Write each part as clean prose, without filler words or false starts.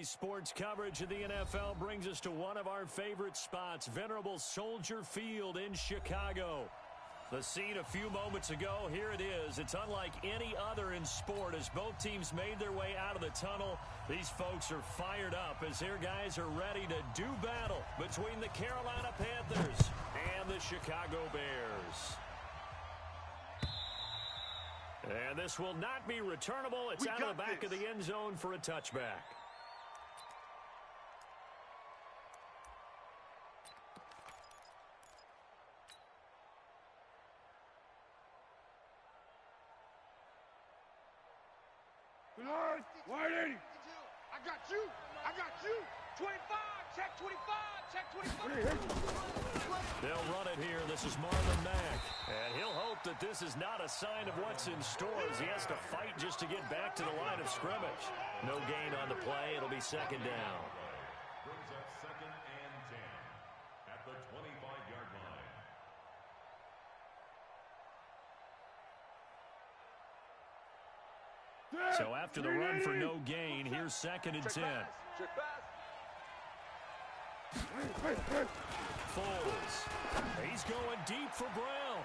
Today's sports coverage of the NFL brings us to one of our favorite spots, venerable Soldier Field in Chicago. The scene a few moments ago, here it is. It's unlike any other in sport as both teams made their way out of the tunnel. These folks are fired up as their guys are ready to do battle between the Carolina Panthers and the Chicago Bears. And this will not be returnable. It's out of the back of the end zone for a touchback. Wide 80. I got you. I got you. 25. Check 25. Check 25. They'll run it here. This is Marlon Mack. And he'll hope that this is not a sign of what's in store as he has to fight just to get back to the line of scrimmage. No gain on the play. It'll be second down. Brings up second and 10 at the 25-yard line. So after the run for no gain, here's second and 10. Foles. He's going deep for Brown.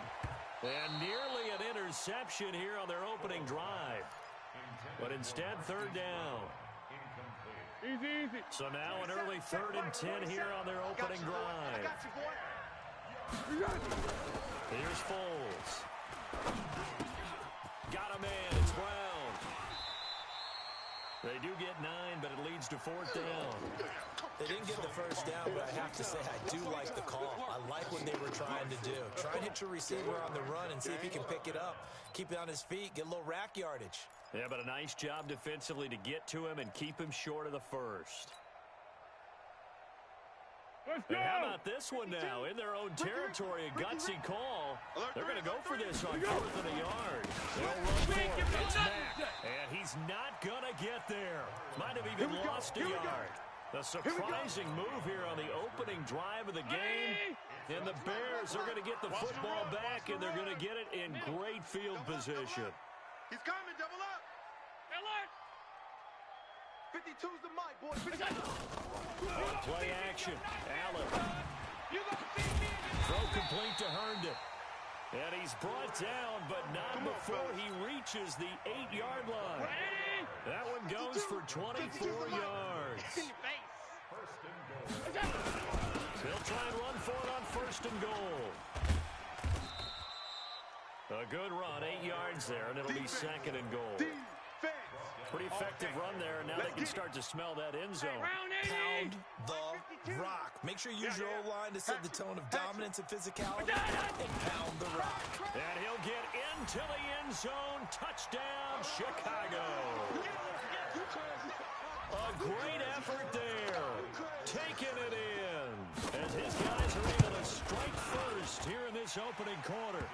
And nearly an interception here on their opening drive. But instead, third down. Easy. So now an early third and 10 here on their opening drive. Here's Foles. Got a man. It's Brown. They do get 9, but it leads to fourth down. They didn't get the first down, but I have to say I do like the call. I like what they were trying to do. Try and hit your receiver on the run and see if he can pick it up. Keep it on his feet, get a little rack yardage. Yeah, but a nice job defensively to get to him and keep him short of the first. And how about this one now? In their own territory, a gutsy call. They're going to go for this on fourth and a yard. They'll run for it. It's Mack. And he's not going to get there. Might have even lost a yard. A surprising move here on the opening drive of the game. And the Bears are going to get the football back, and they're going to get it in great field position. He's coming. Double up. Alert. 52's the mic, boy. On play action. Allen. Throw complete to Herndon. And he's brought down, but not before he reaches the 8-yard line. That one goes for 24 yards. They'll try and run for it on first and goal. A good run, 8 yards there, and it'll be second and goal. Pretty effective run there, and now they can start to smell that end zone. Pound the rock. Make sure you use your O-line to set the tone of dominance and physicality, and pound the rock. And he'll get into the end zone. Touchdown, Chicago. A great effort there. Taking it in. As his guys are able to strike first here in this opening quarter.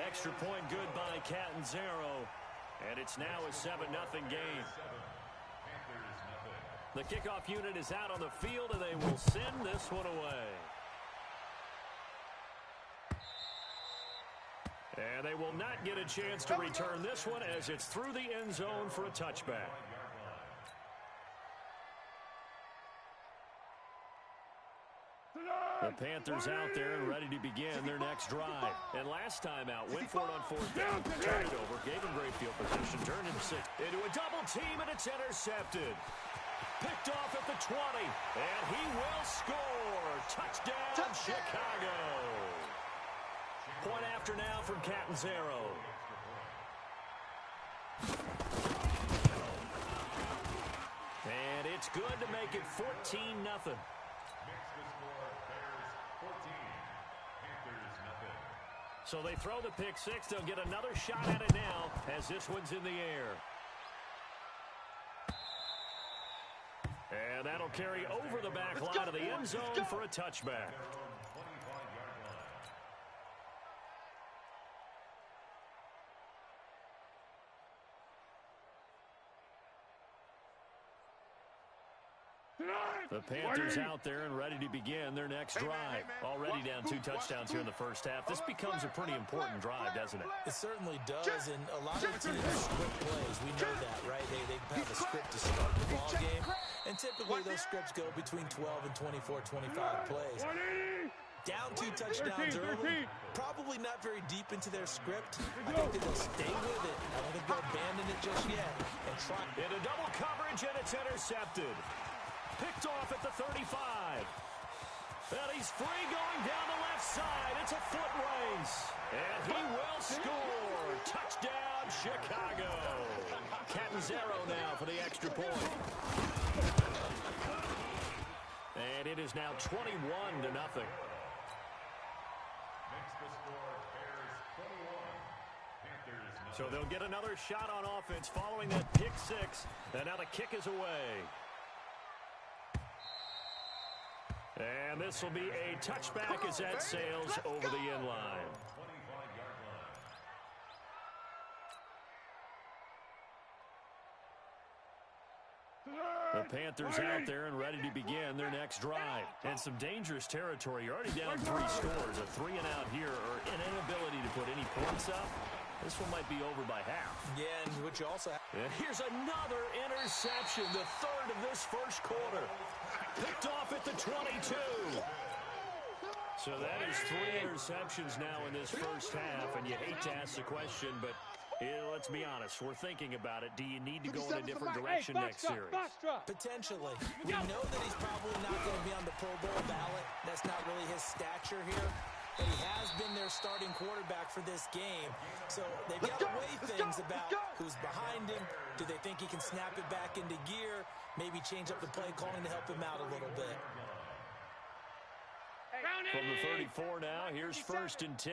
Extra point good by Catanzaro. And it's now a 7-0 game. The kickoff unit is out on the field, and they will send this one away. And they will not get a chance to return this one as it's through the end zone for a touchback. The Panthers out there and ready to begin their next drive. And last time out, went for it on fourth down. Turned it over, gave him great field position, turned him into a double team, and it's intercepted. Picked off at the 20, and he will score. Touchdown, Chicago. Point after now from Catanzaro. And it's good to make it 14-0. So they throw the pick six. They'll get another shot at it now as this one's in the air. And that'll carry over the back line of the end zone for a touchback. The Panthers out there and ready to begin their next drive. Already down 2 touchdowns here in the first half. This becomes a pretty important drive, doesn't it? It certainly does, and a lot of teams script plays. We know that, right? They have a script to start the ball game, and typically those scripts go between 12 and 24, 25 plays. Down 2 touchdowns early, probably not very deep into their script. I think that they'll stay with it. I don't think they'll abandon it just yet and try. Into double coverage, and it's intercepted. Picked off at the 35. And he's free going down the left side. It's a foot race. And he will score. Touchdown, Chicago. Catanzaro now for the extra point. And it is now 21-0. So they'll get another shot on offense following that pick six. And now the kick is away. And this will be a touchback as that sails over the end line. The Panthers out there and ready to begin their next drive. And some dangerous territory. You're already down 3 scores. A 3-and-out here or an inability to put any points up. This one might be over by half. Yeah, and what you also have. And here's another interception, the third of this first quarter. Picked off at the 22. So that is 3 interceptions now in this first half, and you hate to ask the question, but let's be honest. We're thinking about it. Do you need to go in a different direction next series? Potentially. We know that he's probably not going to be on the Pro Bowl ballot. That's not really his stature here. But he has been their starting quarterback for this game. So they've got to weigh things about who's behind him. Do they think he can snap it back into gear? Maybe change up the play calling to help him out a little bit. From the 34 now, here's 1st and 10.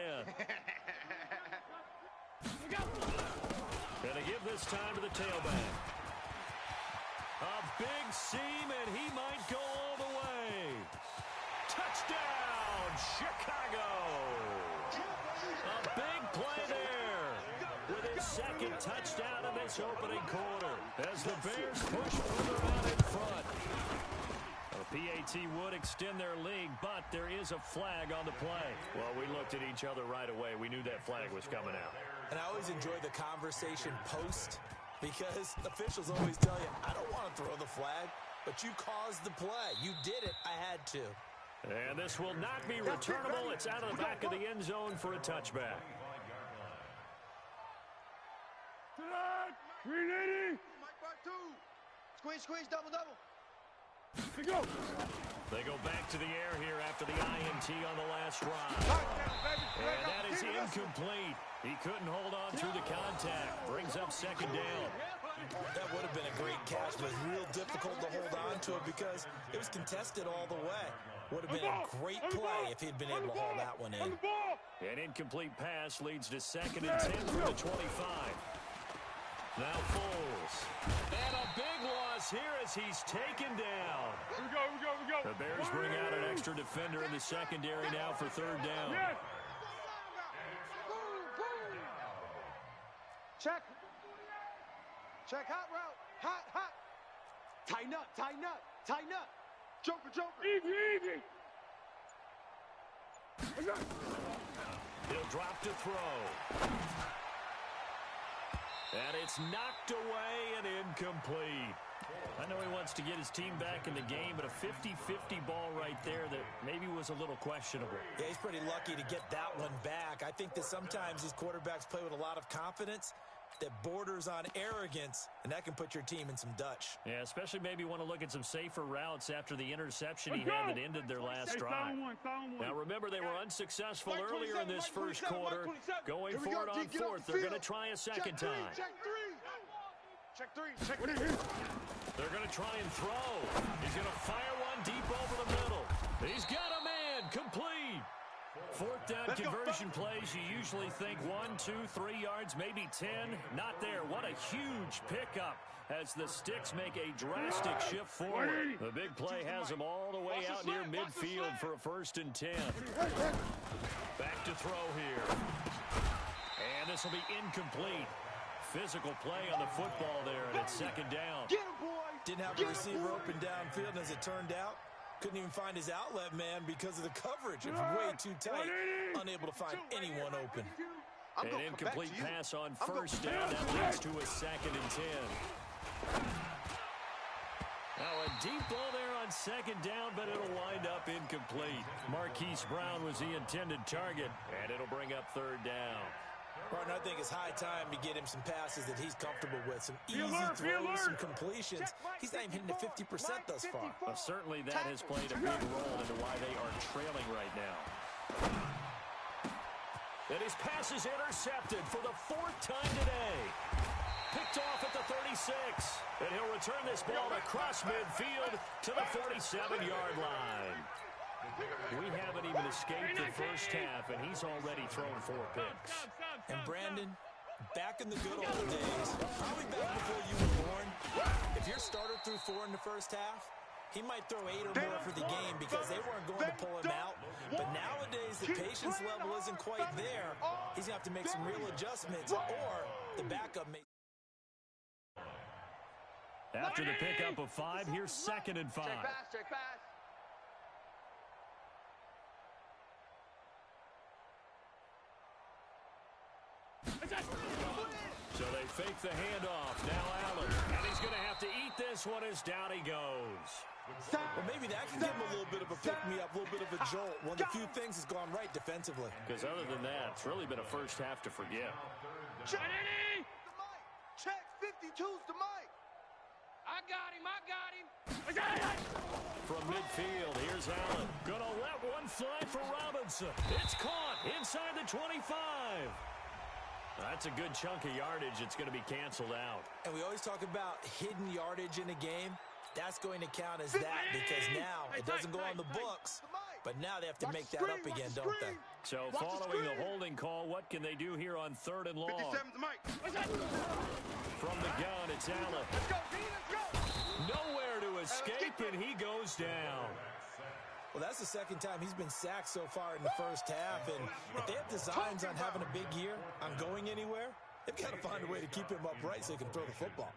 Gonna give this time to the tailback. A big seam, and he might go all the way. Touchdown, Chicago! A big play there with his second touchdown in this opening quarter as the Bears push further out in front. The PAT would extend their lead, but there is a flag on the play. Well, we looked at each other right away. We knew that flag was coming out. And I always enjoy the conversation post because officials always tell you, I don't want to throw the flag, but you caused the play. You did it. I had to. And this will not be returnable. It's out of the back of the end zone for a touchback. 380. Squeeze, double. They go back to the air here after the INT on the last drive. And that is incomplete. He couldn't hold on through the contact. Brings up 2nd down. That would have been a great catch, but real difficult to hold on to it because it was contested all the way. Would have been a great play if he'd been able to haul that one in. An incomplete pass leads to 2nd and 10 from the 25. Now Foles. And a big loss here as he's taken down. Here we go. The Bears bring out an extra defender in the secondary now for 3rd down. Check hot route. Hot. Tighten up. Joker. Easy. He'll drop to throw. And it's knocked away and incomplete. I know he wants to get his team back in the game, but a 50-50 ball right there that maybe was a little questionable. Yeah, he's pretty lucky to get that one back. I think that sometimes these quarterbacks play with a lot of confidence that borders on arrogance, and that can put your team in some Dutch. Yeah, especially maybe want to look at some safer routes after the interception he had that ended their last drive. Now, remember, they were unsuccessful earlier in this first quarter. Going for it on 4th. They're going to try a second time. Check three. They're going to try and throw. He's going to fire one deep over the middle. He's got a man. Complete. 4th down conversion plays, you usually think 1, 2, 3 yards, maybe 10. Not there. What a huge pickup as the Sticks make a drastic shift forward. The big play has them all the way out near midfield for a 1st and 10. Back to throw here. And this will be incomplete. Physical play on the football there, and it's 2nd down. Get him, boy. Didn't have a receiver open downfield, and as it turned out, couldn't even find his outlet man because of the coverage. It was way too tight. Unable to find anyone open. An incomplete pass on 1st down. That leads to a 2nd and 10. Now a deep ball there on second down, but it'll wind up incomplete. Marquise Brown was the intended target, and it'll bring up third down. Partner, I think it's high time to get him some passes that he's comfortable with. Some easy throws, some completions. He's not even hitting the 50% thus far. Well, certainly that has played a big role into why they are trailing right now. And his pass is intercepted for the fourth time today. Picked off at the 36. And he'll return this ball across midfield to the 47-yard line. We haven't even escaped the first half, and he's already thrown 4 picks. And Brandon, back in the good old days, probably back before you were born, if your starter threw 4 in the first half, he might throw 8 or more for the game because they weren't going to pull him out. But nowadays, the patience level isn't quite there. He's going to have to make some real adjustments, or the backup may. After the pickup of 5, here's 2nd and 5. Check pass. So they fake the handoff. Now Allen. And he's going to have to eat this one as down he goes. Well, maybe that can give him a little bit of a pick-me-up, a little bit of a jolt. One of the few things has gone right defensively. Because other than that, it's really been a first half to forget. Check. Check 52's the mic. I got him. From midfield, here's Allen. Gonna let one fly for Robinson. It's caught inside the 25. That's a good chunk of yardage. It's going to be canceled out. And we always talk about hidden yardage in a game. That's going to count as that because now it doesn't go on the books, but now they have to make that up again, don't they? So following the holding call, what can they do here on 3rd and long? 57's the mic. From the gun, it's Allen. Let's go, D. Let's go. Nowhere to escape, and he goes down. Well, that's the second time he's been sacked so far in the first half, and if they have designs on having a big year, on going anywhere, they've got to find a way to keep him upright so he can throw the football.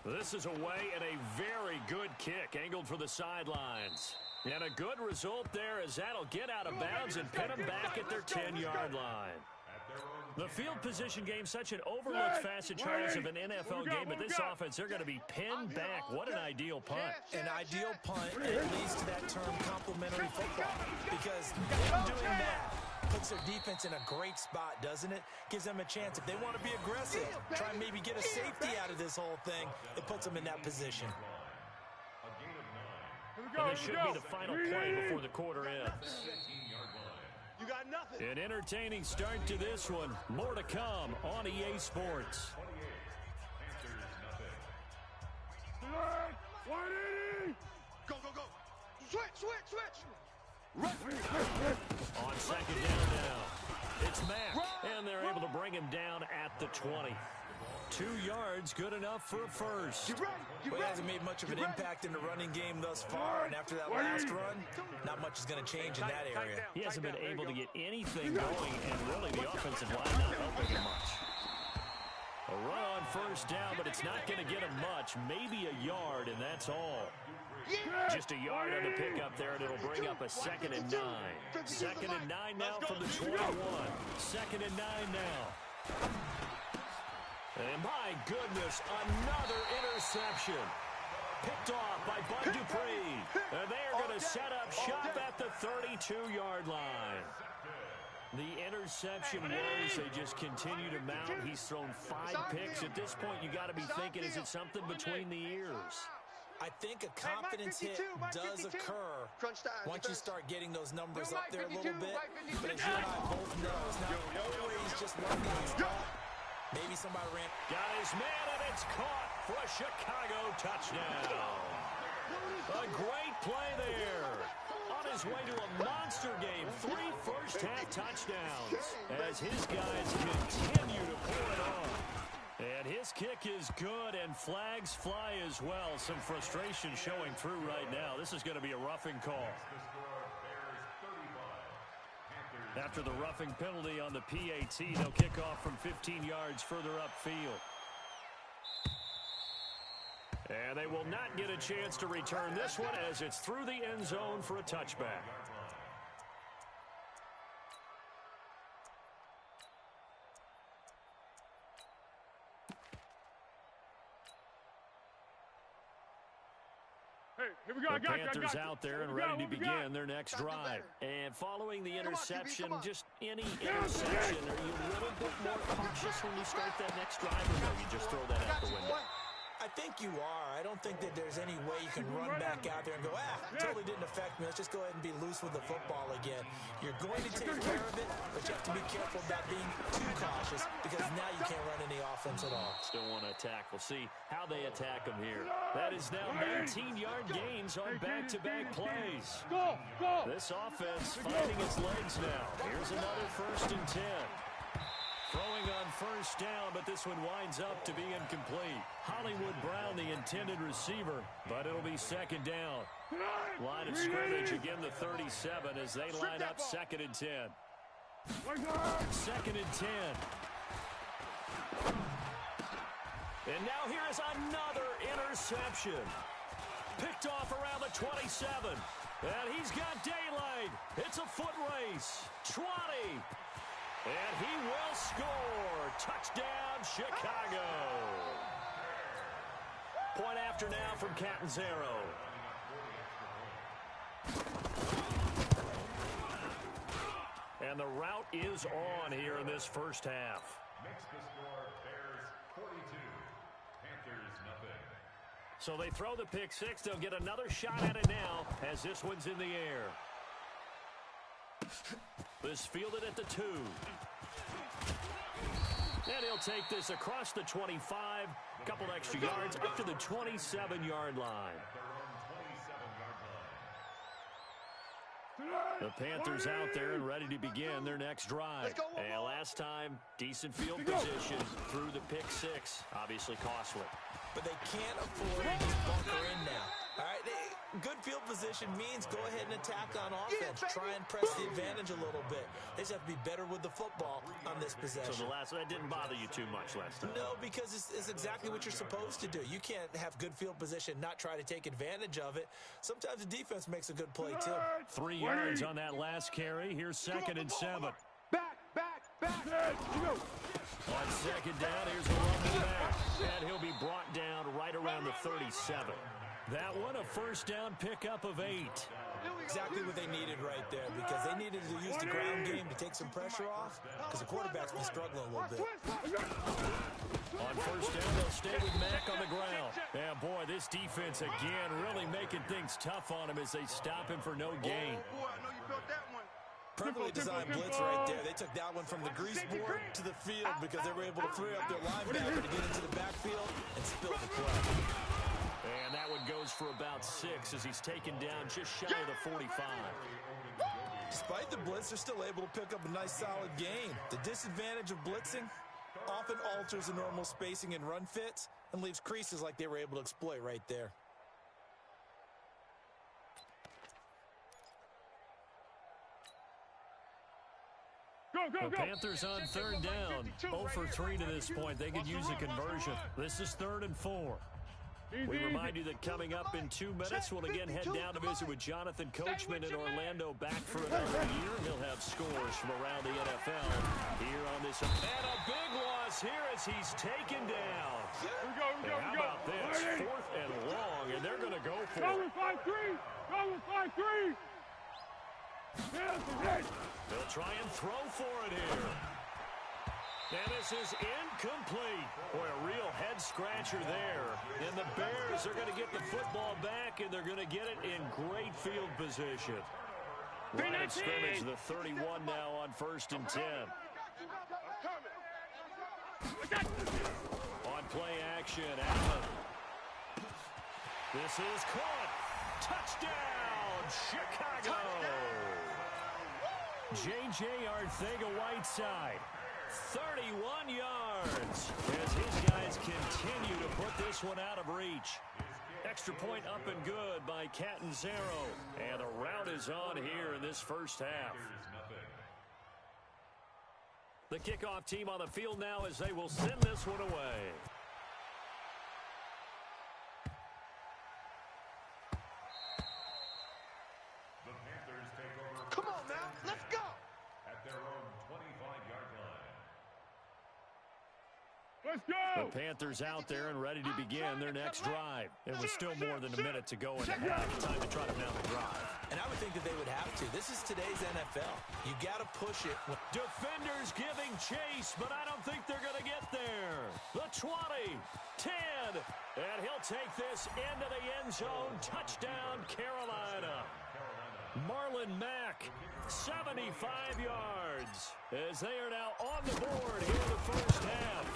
This is away and a very good kick angled for the sidelines. And a good result there as that'll get out of bounds and pin them back at their 10-yard line. The field position game, such an overlooked facet, Charles, of an NFL game, but this offense, they're going to be pinned back. What an ideal punt. An ideal punt, and it leads to that term complementary football, because them doing that puts their defense in a great spot, doesn't it? Gives them a chance. If they want to be aggressive, try and maybe get a safety out of this whole thing, it puts them in that position. And this should be the final play before the quarter ends. You got nothing. An entertaining start to this one. More to come on EA Sports. 180. Go. Switch. On 2nd down now. It's Mack, and they're able to bring him down at the 20. 2 yards, good enough for a first. Well, he hasn't made much of an impact in the running game thus far, and after that last run, not much is going to change in that area. He hasn't been able to get anything going, and really the offensive line not helping him much. A run on first down, but it's not going to get him much. Maybe a yard, and that's all. Just a yard on the pickup there, and it'll bring up a 2nd and 9. 2nd and 9 now from the 21. 2nd and 9 now. And my goodness, another interception. Picked off by Bud Dupree. And they are going to set up shop at the 32-yard line. The interception woes, they just continue to mount. He's thrown 5 picks. At this point, you got to be thinking, is it something between the ears? I think a confidence hit does occur once you start getting those numbers up there a little bit. But as you and I both know, it's not always just one guy's fault. Maybe somebody ran. Got his man, and it's caught for a Chicago touchdown. A great play there. On his way to a monster game. 3 first-half touchdowns as his guys continue to pull it off. And his kick is good, and flags fly as well. Some frustration showing through right now. This is going to be a roughing call. After the roughing penalty on the PAT, they'll kick off from 15 yards further upfield. And they will not get a chance to return this one as it's through the end zone for a touchback. The Panthers out there and ready to begin their next drive. And following the interception, just any interception, are you a little bit more cautious when you start that next drive, or no, you just throw that out the window? I think you are. I don't think that there's any way you can run back out there and go, totally didn't affect me. Let's just go ahead and be loose with the football again. You're going to take care of it, but you have to be careful about being too cautious because now you can't run any offense at all. Still want to attack. We'll see how they attack them here. That is now 19-yard gains on back-to-back plays. This offense finding its legs now. Here's another 1st and 10. Throwing on first down, but this one winds up to be incomplete. Hollywood Brown, the intended receiver, but it'll be 2nd down. Line of scrimmage, again the 37 as they line up 2nd and 10. 2nd and 10. And now here is another interception. Picked off around the 27. And he's got daylight. It's a foot race. 20. And he will score. Touchdown, Chicago. Point after now from Catanzaro. And the route is on here in this first half. Makes the score Bears 42, Panthers nothing. So they throw the pick six. They'll get another shot at it now as this one's in the air. This fielded at the 2. And he'll take this across the 25. A couple extra yards up to the 27-yard line. The Panthers out there and ready to begin their next drive. And last time, decent field position through the pick six. Obviously costly. But they can't afford to just bunker in now. All right, good field position means go ahead and attack on offense. Try and press the advantage a little bit. They just have to be better with the football on this possession. So that didn't bother you too much last time? No, because it's exactly what you're supposed to do. You can't have good field position, not try to take advantage of it. Sometimes the defense makes a good play, too. 3 yards on that last carry. Here's 2nd and 7. Back. On 2nd down, here's a run back. And he'll be brought down right around the 37. That one, a first down pickup of 8. Exactly what they needed right there, because they needed to use the ground game to take some pressure off, because the quarterback's been struggling a little bit. On first down, they'll stay with Mack on the ground. And boy, this defense again really making things tough on him as they stop him for no gain. Oh, boy, I know you felt that one. Perfectly designed blitz right there. They took that one from the grease board to the field because they were able to free up their linebacker to get into the backfield and spill the play. And that one goes for about 6 as he's taken down just shy of the 45. Despite the blitz, they're still able to pick up a nice solid gain. The disadvantage of blitzing often alters the normal spacing and run fits and leaves creases like they were able to exploit right there. The Panthers on 3rd down. 0 for 3 to this point. They could use a conversion. This is 3rd and 4. We remind you that coming up in 2 minutes, we'll again head down to visit with Jonathan Coachman in Orlando, back for another year. He'll have scores from around the NFL here on this. And a big loss here as he's taken down. And how about this? 4th and long, and they're going to go for it. 5-3. They'll try and throw for it here. And this is incomplete. Boy, a real head-scratcher there. And the Bears are going to get the football back, and they're going to get it in great field position. Line of scrimmage, the 31 now on 1st and 10. On play action, Allen. This is caught. Touchdown, Chicago. J.J. Arcega-Whiteside. 31 yards as his guys continue to put this one out of reach. Extra point up and good by Catanzaro. And the route is on here in this first half. The kickoff team on the field now as they will send this one away. The Panthers take over. Come on now, let's go. At their own 25-yard line. The Panthers out there and ready to begin their next drive. It was still more than a minute to go in the half. Time to try to mount a drive. And I would think that they would have to. This is today's NFL. You got to push it. Defenders giving chase, but I don't think they're going to get there. The 20, 10, and he'll take this into the end zone. Touchdown, Carolina. Marlon Mack, 75 yards, as they are now on the board here in the first half.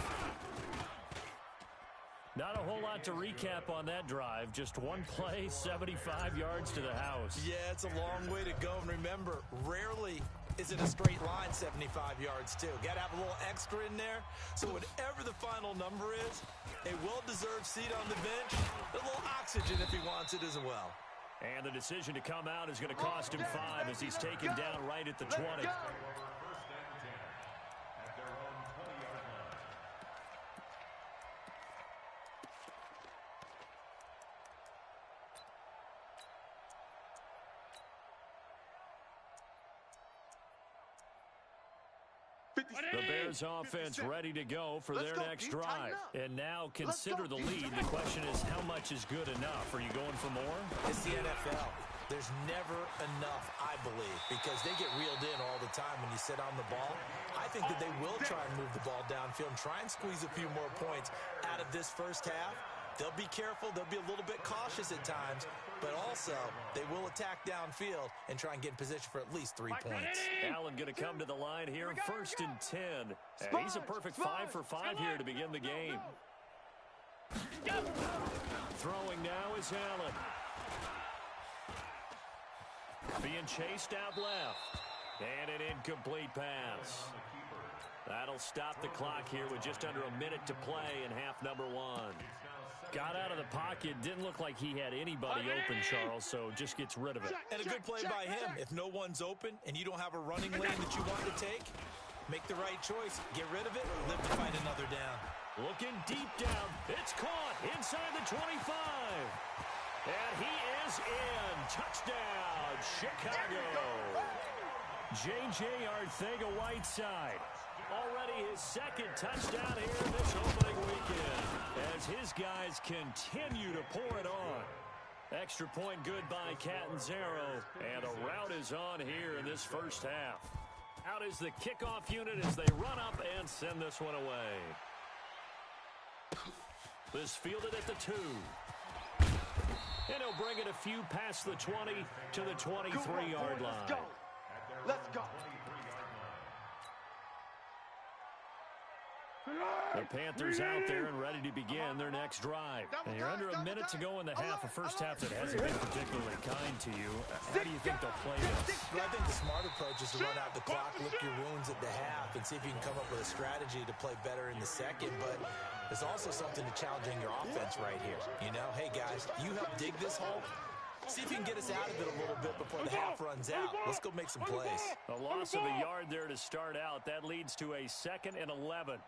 Not a whole lot to recap on that drive. Just one play, 75 yards to the house. Yeah, it's a long way to go. And remember, rarely is it a straight line 75 yards, too. Got to have a little extra in there. So whatever the final number is, a well-deserved seat on the bench, a little oxygen if he wants it as well. And the decision to come out is going to cost him 5 as he's taken down right at the 20. The Bears offense ready to go for their next drive. And now consider the lead. The question is, how much is good enough? Are you going for more? It's the NFL. There's never enough, I believe, because they get reeled in all the time when you sit on the ball. I think that they will try and move the ball downfield and try and squeeze a few more points out of this first half. They'll be careful. They'll be a little bit cautious at times, but also they will attack downfield and try and get in position for at least 3 points. Allen going to come to the line here, 1st and 10. And he's a perfect 5 for 5 here to begin the game. Throwing now is Allen. Being chased out left. And an incomplete pass. That'll stop the clock here with just under a minute to play in half number 1. Got out of the pocket. Didn't look like he had anybody open, Charles, so just gets rid of it. And a good play by him. If no one's open and you don't have a running lane that you want to take, make the right choice. Get rid of it. Live to fight another down. Looking deep down. It's caught inside the 25. And he is in. Touchdown, Chicago. J.J. Arcega-Whiteside. Already his 2nd touchdown here this opening weekend as his guys continue to pour it on. Extra point good by Catanzaro, and a rout is on here in this first half. Out is the kickoff unit as they run up and send this one away. This fielded at the 2. And he'll bring it a few past the 20 to the 23-yard line. Let's go. Let's go. The Panthers out there and ready to begin their next drive. And you're under a minute to go in the half, a first half that hasn't been particularly kind to you. How do you think they'll play this? Well, I think the smart approach is to run out the clock, lick your wounds at the half, and see if you can come up with a strategy to play better in the second. But there's also something to challenging your offense right here. You know, hey, guys, you help dig this hole. See if you can get us out of it a little bit before the half runs out. Let's go make some plays. A loss of a yard there to start out. That leads to a 2nd and 11.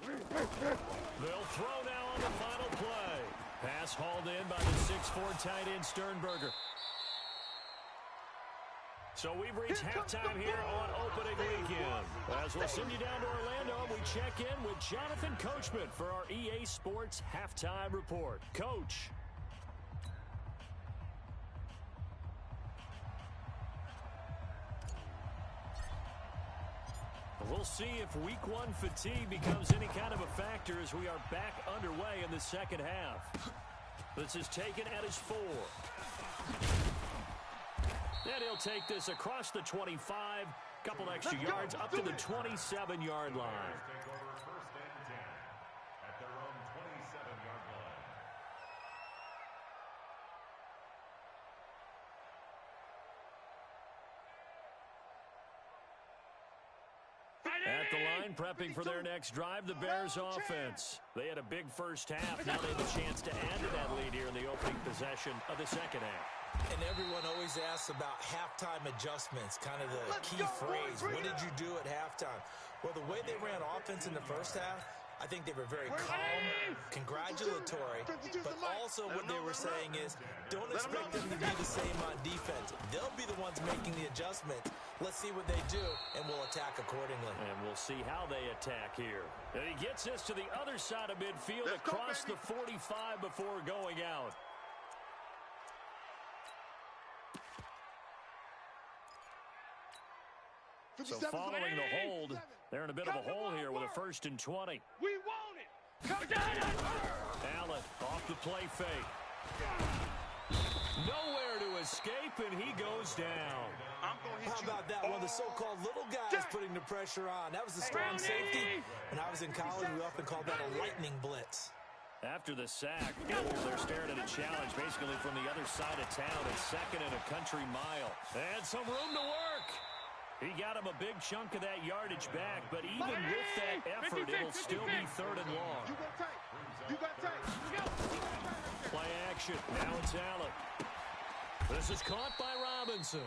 They'll throw now on the final play. Pass hauled in by the 6'4" tight end Sternberger. So we've reached halftime here on opening weekend. As we'll send you down to Orlando, we check in with Jonathan Coachman for our EA Sports Halftime Report. Coach. We'll see if week 1 fatigue becomes any kind of a factor as we are back underway in the second half. This is taken at his 4. And he'll take this across the 25, couple extra yards up to the 27-yard line. At the line, prepping for their next drive, the Bears offense. They had a big first half. Now they have a chance to add to that lead here in the opening possession of the second half. And everyone always asks about halftime adjustments, kind of the key phrase. What did you do at halftime? Well, the way they ran offense in the first half, I think they were very calm, congratulatory, but also what they were saying is don't expect them to be the same on defense. They'll be the ones making the adjustments. Let's see what they do, and we'll attack accordingly. And we'll see how they attack here. And he gets this to the other side of midfield across the 45 before going out. So following the hold, they're in a bit of a hole here with a 1st and 20. We want it. Come down. Allen off the play fake. Nowhere to escape, and he goes down. How about that? One of the so-called little guys putting the pressure on. That was a strong safety. When I was in college, we often called that a lightning blitz. After the sack, they're staring at a challenge basically from the other side of town at 2nd and a country mile. And some room to work. He got him a big chunk of that yardage back, but even with that effort, it'll still be 3rd and long. You got tight. Play action. Now it's Allen. This is caught by Robinson.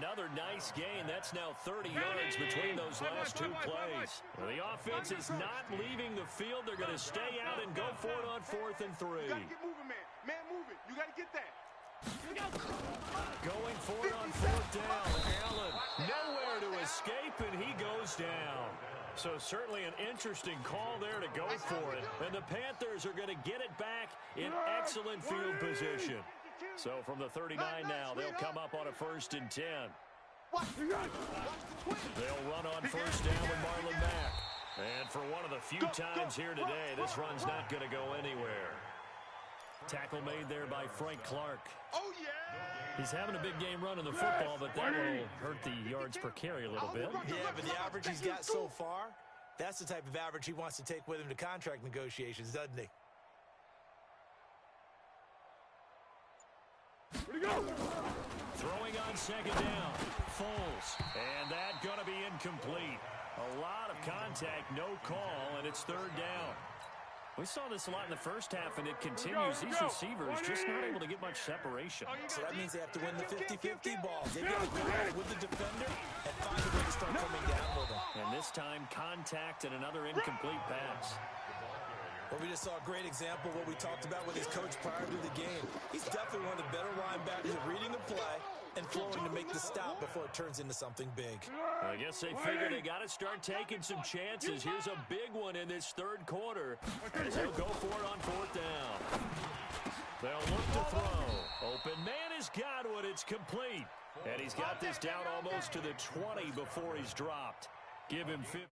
Another nice gain. That's now 30 yards between those last 2 plays. The offense is not leaving the field. They're going to stay out and go for it on 4th and 3. You got to get moving, man. Man, moving. You got to get that. Going for it on 4th down. Allen nowhere to escape, and he goes down. So certainly an interesting call there to go for it. And the Panthers are going to get it back in excellent field position. So from the 39 now, they'll come up on a 1st and 10. They'll run on 1st down with Marlon Mack. And for one of the few times here today, this run's not going to go anywhere. Tackle made there by Frank Clark. Oh, yeah. He's having a big game running the football, but that will hurt the yards per carry a little bit. Yeah, but the average he's got so far, that's the type of average he wants to take with him to contract negotiations, doesn't he? Where'd he go? Throwing on 2nd down. Foles. And that going to be incomplete. A lot of contact, no call, and it's 3rd down. We saw this a lot in the first half, and it continues. These receivers just not able to get much separation. So that means they have to win the 50-50 balls. They've got to go out with the defender and find a way to start coming down with them. And this time, contact and another incomplete pass. Well, we just saw a great example of what we talked about with his coach prior to the game. He's definitely one of the better linebackers at reading the play and flowing to make the stop before it turns into something big. I guess they figure they got to start taking some chances. Here's a big one in this 3rd quarter as they'll go for it on 4th down. They'll look to throw. Open man has got one. It's complete. And he's got this down almost to the 20 before he's dropped. Give him 50.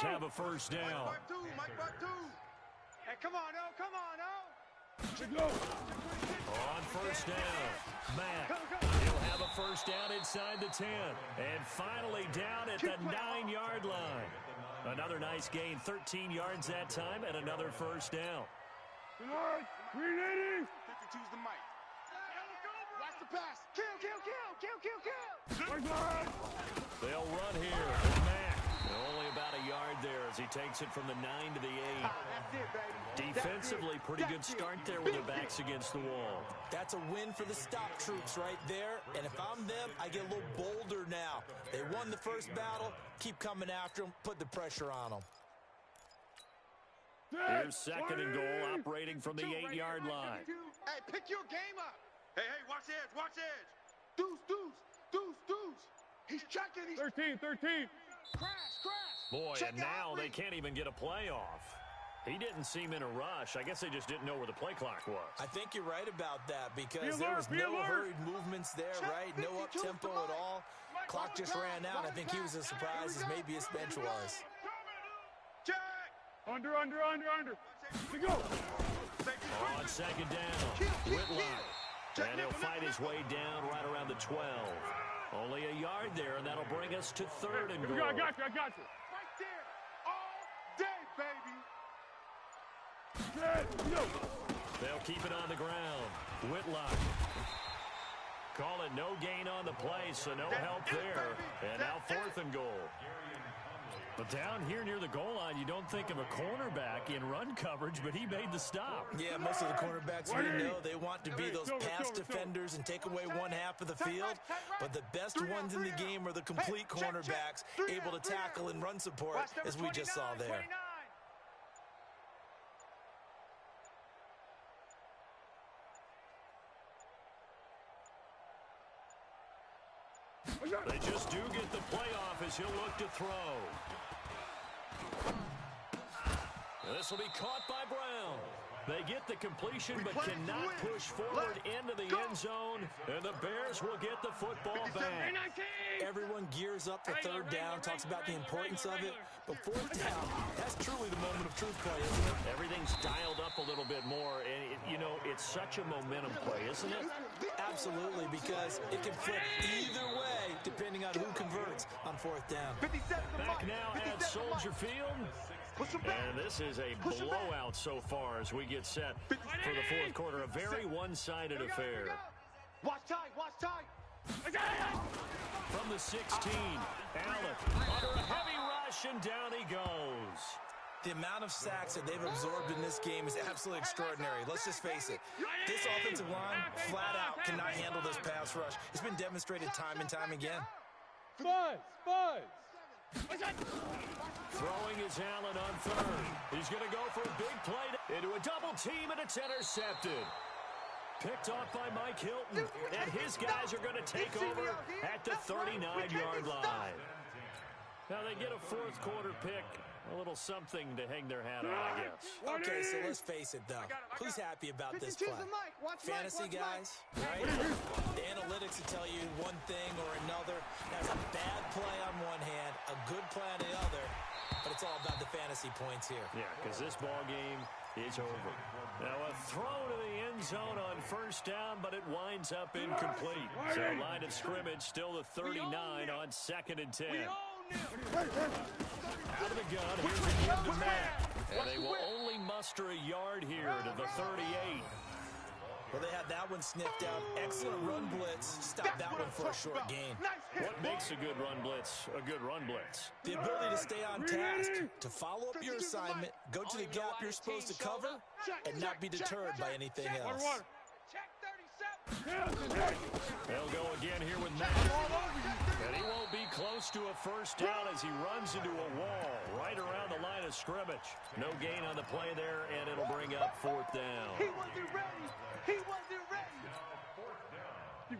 Have a 1st down. Hey, come on, oh, come on, oh. On 1st down, Mack. He'll have a 1st down inside the 10. And finally down at the 9-yard line. Another nice gain, 13 yards that time, and another 1st down. 52's the mic. Watch the pass. Kill. They'll run here with Mack. Only about a yard there as he takes it from the 9 to the 8. That's it, baby. Defensively, pretty good start there with their backs against the wall. That's a win for the stop troops right there. And if I'm them, I get a little bolder now. They won the first battle. Keep coming after them. Put the pressure on them. Here's 2nd and goal, operating from the 8-yard line. Hey, pick your game up. Hey, watch edge. Deuce. He's checking. 13. Crash. Boy, and now they can't even get a play off. He didn't seem in a rush. I guess they just didn't know where the play clock was. I think you're right about that because there was no hurried movements there, right? No up-tempo at all. Clock just ran out. I think he was as surprised as maybe his bench was. Check. Under. To go. On 2nd down, Whitlock. And he'll fight his way down right around the 12. Only a yard there, and that'll bring us to 3rd and goal. I got you. Right there. All day, baby. They'll keep it on the ground. Whitlock. Call it no gain on the play, so no help there. And now 4th and goal. But down here near the goal line, you don't think of a cornerback in run coverage, but he made the stop. Yeah, most of the cornerbacks we know they want to be those pass defenders and take away one half of the field. But the best ones in the game are the complete cornerbacks, able to tackle and run support, as we just saw there. They just do get the playoff as he'll look to throw. This will be caught by Brown. They get the completion but cannot push forward into the end zone, and the Bears will get the football back. Everyone gears up for third down, talks about the importance of it, but fourth down, that's truly the moment of truth play, isn't it? Everything's dialed up a little bit more, and, it's such a momentum play, isn't it? Absolutely, because it can flip either way depending on who converts on fourth down. Back now at Soldier Field. And this is a blowout so far as we get set for the fourth quarter. A very one-sided affair. Watch time. From the 16, Allen under a heavy rush, and down he goes. The amount of sacks that they've absorbed in this game is absolutely extraordinary. Let's just face it. This offensive line, flat out, cannot handle this pass rush. It's been demonstrated time and time again. Buzz! Throwing is Allen on third. He's going to go for a big play into a double team, and it's intercepted. Picked off by Mike Hilton, and his guys are going to take over at the 39-yard line. Now they get a fourth quarter pick. A little something to hang their hat on, I guess. Okay, so let's face it, though. Who's happy about this play? Fantasy guys, right? The analytics will tell you one thing or another. That's a bad play on one hand, a good play on the other, but it's all about the fantasy points here. Yeah, because this ball game is over. Now a throw to the end zone on first down, but it winds up incomplete. So line of scrimmage still the 39 on 2nd and 10. Out of the gun, here's a give to Matt. And they will only muster a yard here to the 38. Well, they had that one sniffed out. Excellent run blitz. Stop that one for a short gain. What makes a good run blitz a good run blitz? The ability to stay on task, to follow up your assignment, go to the gap you're supposed to cover, and not be deterred by anything else. They'll go again here with Matt. And he won't be close to a first down as he runs into a wall right around the line of scrimmage. No gain on the play there, and it'll bring up fourth down. He wasn't ready.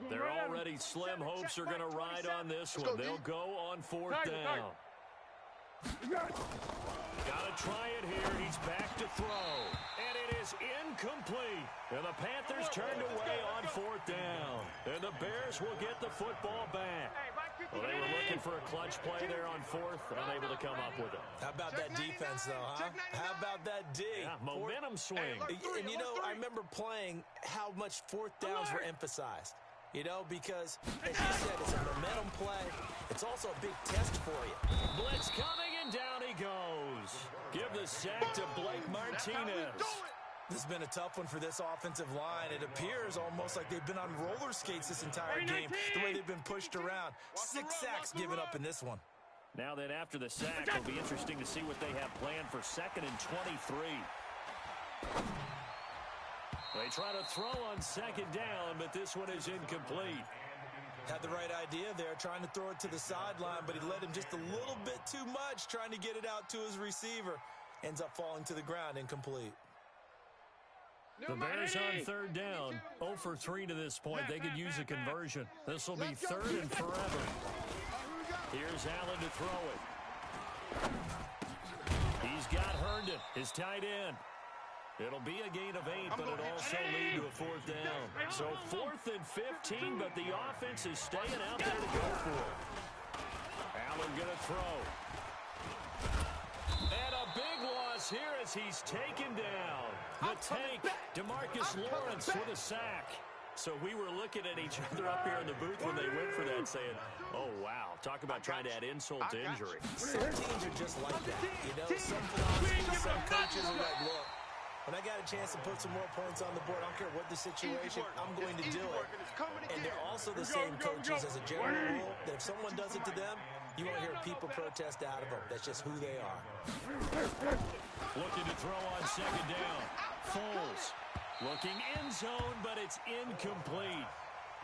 They're already slim hopes are going to ride on this one. They'll go on fourth down. Got to try it here. He's back to throw. And it is incomplete. And the Panthers turned away on fourth down. And the Bears will get the football back. Well, they were looking for a clutch play there on fourth, unable to come up with it. How about that defense, though, huh? How about that D? Yeah, momentum swing. And, I remember playing how much fourth downs were emphasized. Because, as you said, it's a momentum play. It's also a big test for you. Blitz coming, and down he goes. Give the sack to Blake Martinez. This has been a tough one for this offensive line. It appears almost like they've been on roller skates this entire game, the way they've been pushed around. 6 sacks given up in this one. Now then, after the sack, it'll be interesting to see what they have planned for 2nd and 23. They try to throw on 2nd down, but this one is incomplete. Had the right idea there, trying to throw it to the sideline, but he led him just a little bit too much, trying to get it out to his receiver. Ends up falling to the ground, incomplete. The Bears on 3rd down, 0 for 3 to this point. They could use a conversion. This will be 3rd and forever. Here's Allen to throw it. He's got Herndon, his tight end. It'll be a gain of 8, but it'll also lead to a 4th down. So 4th and 15, but the offense is staying out there to go for it. Allen going to throw. And a big loss here as he's taken down. The tank, DeMarcus Lawrence with a sack. So we were looking at each other up here in the booth when they went for that, saying, oh, wow, talk about trying to add insult to injury. Some teams are just like that. Some philosophies, some coaches are like, look, when I got a chance to put some more points on the board, I don't care what the situation, I'm going to do it. And they're also the same coaches as a general rule, that if someone does it to them, you won't hear people protest out of them. That's just who they are. Looking to throw on 2nd down. Foles looking end zone, but it's incomplete.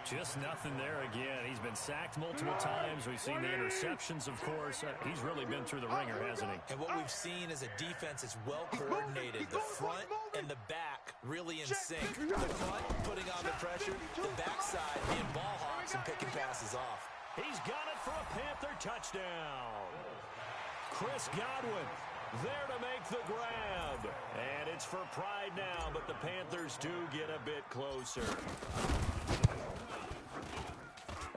Just nothing there again. He's been sacked multiple times. We've seen the interceptions, of course. He's really been through the ringer, hasn't he? And what we've seen is a defense that's well coordinated. The front and the back really in sync. The front putting on the pressure, the backside being ball hawks and picking passes off. He's got it for a Panther touchdown. Chris Godwin there to make the grab. And it's for pride now, but the Panthers do get a bit closer.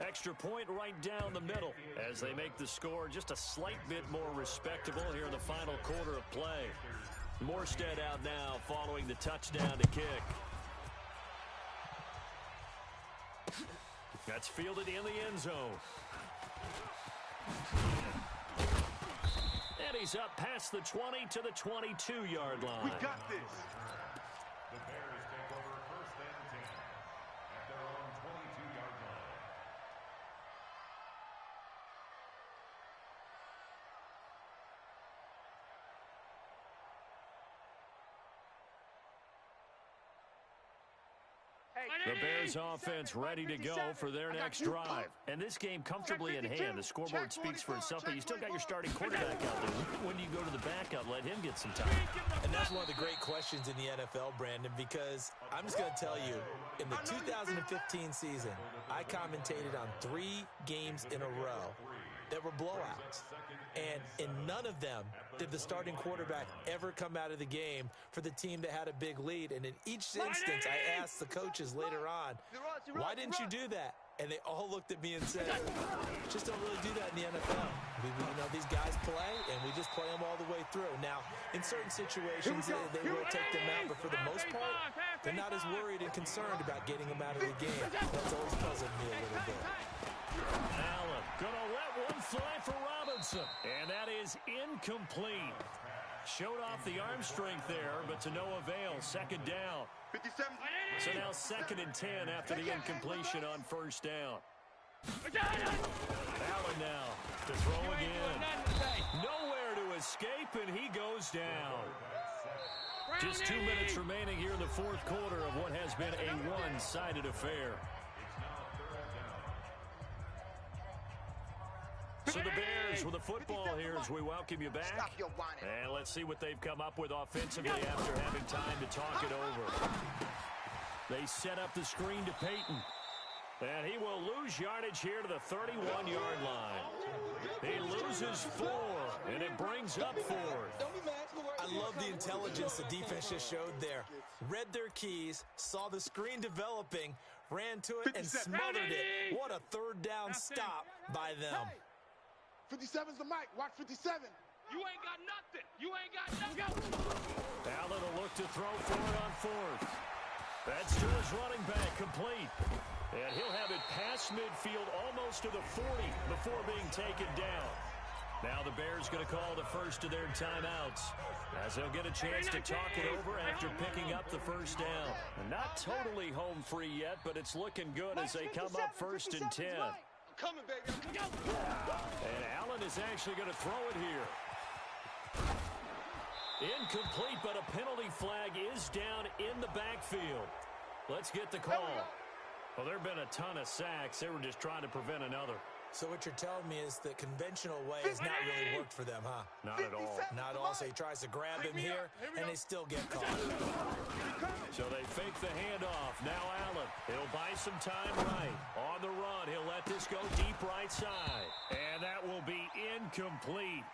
Extra point right down the middle as they make the score just a slight bit more respectable here in the final quarter of play. Morstead out now following the touchdown to kick. That's fielded in the end zone. And he's up past the 20 to the 22-yard line. We got this. The Bears take over first and 10 at their own 22-yard line. The Bears offense ready to go for their next drive. And this game comfortably in hand. The scoreboard speaks for itself, but you still got your starting quarterback out there. When do you go to the backup, let him get some time? And that's one of the great questions in the NFL, Brandon, because I'm just going to tell you, in the 2015 season, I commentated on 3 games in a row that were blowouts. And in none of them did the starting quarterback ever come out of the game for the team that had a big lead. And in each instance, I asked the coaches later on, why didn't you do that? And they all looked at me and said, just don't really do that in the NFL. These guys play, and we just play them all the way through. Now, in certain situations, they will take them out, but for the most part, they're not as worried and concerned about getting them out of the game. That's always puzzled me a little bit. Allen gonna let one fly for Robinson, and that is incomplete. Showed off the arm strength there, but to no avail. Second down. 57. So now 2nd and 10 after the incompletion on first down. Allen now to throw again. Nowhere to escape, and he goes down. Just 2 minutes remaining here in the fourth quarter of what has been a one-sided affair. So the Bears with the football here as we welcome you back. And let's see what they've come up with offensively after having time to talk it over. They set up the screen to Peyton. And he will lose yardage here to the 31-yard line. He loses 4, and it brings up 4th. I love the intelligence the defense just showed there. Read their keys, saw the screen developing, ran to it, and smothered it. What a third down stop by them. 57's the mic. Watch 57. You ain't got nothing. You ain't got nothing. Allen will look to throw for it on 4th. That's to his running back, complete. And he'll have it past midfield almost to the 40 before being taken down. Now the Bears going to call the first of their timeouts as they'll get a chance to talk it over after picking up the first down. Not totally home free yet, but it's looking good as they come up 1st and 10. Coming, baby. And Allen is actually going to throw it here. Incomplete, but a penalty flag is down in the backfield. Let's get the call. Well, there have been a ton of sacks. They were just trying to prevent another. So what you're telling me is the conventional way has not really worked for them, huh? Not at all. Not at all. So he tries to grab him here, and they still get caught. So they fake the handoff. Now Allen. He'll buy some time right. On the run, he'll let this go deep right side. And that will be incomplete.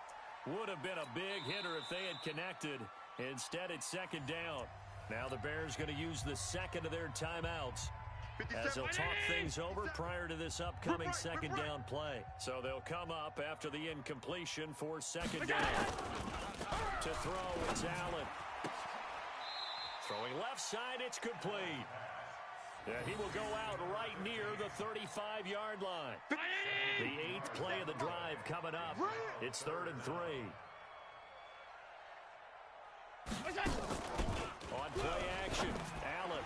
Would have been a big hitter if they had connected. Instead, it's 2nd down. Now the Bears going to use the 2nd of their timeouts as they'll talk things over prior to this upcoming 2nd down play. So they'll come up after the incompletion for 2nd down. To throw, it's Allen. Throwing left side, it's complete. Yeah, he will go out right near the 35-yard line. The 8th play of the drive coming up. It's 3rd and 3. On play action, Allen.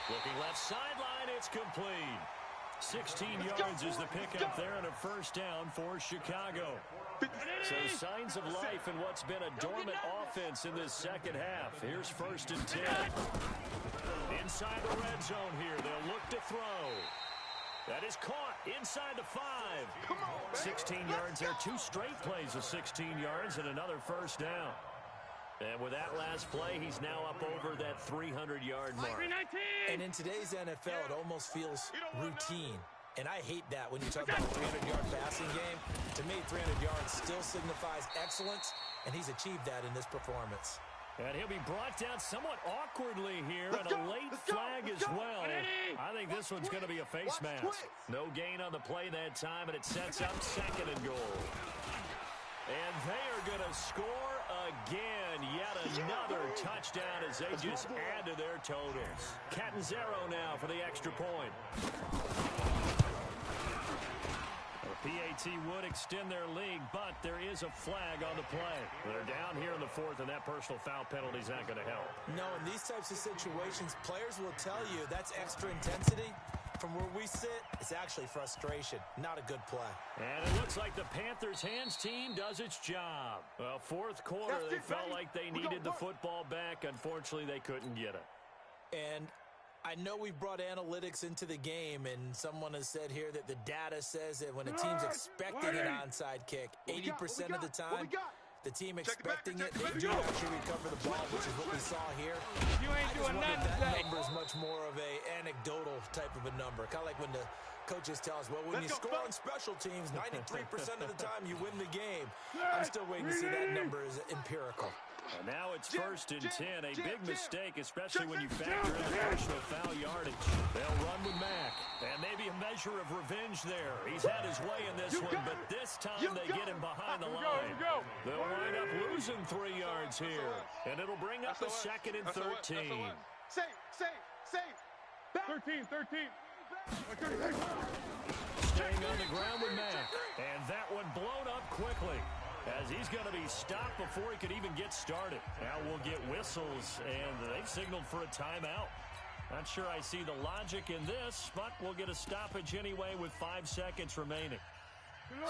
Looking left sideline, it's complete. 16 yards is the pickup there and a first down for Chicago. So signs of life in what's been a dormant offense in this second half. Here's 1st and 10. Inside the red zone here, they'll look to throw. That is caught inside the 5. 16 yards there, 2 straight plays of 16 yards and another first down. And with that last play, he's now up over that 300-yard mark. And in today's NFL, it almost feels routine. And I hate that when you talk about a 300-yard passing game. To me, 300 yards still signifies excellence, and he's achieved that in this performance. And he'll be brought down somewhat awkwardly here, and a late flag as well. I think this one's going to be a face mask. No gain on the play that time, and it sets up 2nd and goal. And they are going to score again. Yet another touchdown as they just add to their totals. Catanzaro now for the extra point. PAT would extend their lead, but there is a flag on the play. They're down here in the 4th, and that personal foul penalty is not going to help. No, in these types of situations, players will tell you that's extra intensity. From where we sit, it's actually frustration, not a good play. And it looks like the Panthers' hands team does its job. Well, 4th quarter, they felt like they needed the football back. Unfortunately, they couldn't get it. And I know we've brought analytics into the game, and someone has said here that the data says that when a team's expecting an onside kick, 80% of the time, the team expecting it, they do actually recover the ball, which is what we saw here. You ain't doing nothing that today. number is much more of a anecdotal type of a number, kind of like when the coaches tell us, well, when you score on special teams, 93% of the time you win the game. I'm still waiting to see that number is empirical. And now it's 1st and 10. A big mistake, especially when you factor in the personal foul yardage. They'll run with Mack. And maybe a measure of revenge there. He's had his way in this one, but this time they get him behind the line. They'll wind up losing 3 yards here. And it'll bring up a 2nd and 13. Safe. 13. Staying on the ground with Mack. And that one blown up quickly, as he's going to be stopped before he could even get started. Now we'll get whistles, and they've signaled for a timeout. Not sure I see the logic in this, but we'll get a stoppage anyway with 5 seconds remaining.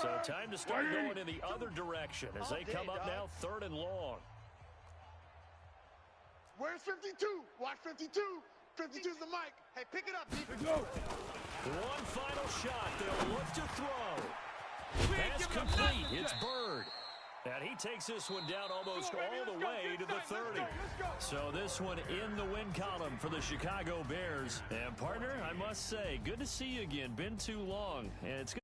So time to start going in the other direction as they come up now 3rd and long. Where's 52? Watch 52. 52's the mic. Hey, pick it up, defense. One final shot. They'll look to throw. Pass complete. It's Bird. And he takes this one down almost all the way to the 30. So this one in the win column for the Chicago Bears. And, partner, I must say, good to see you again. Been too long. And it's going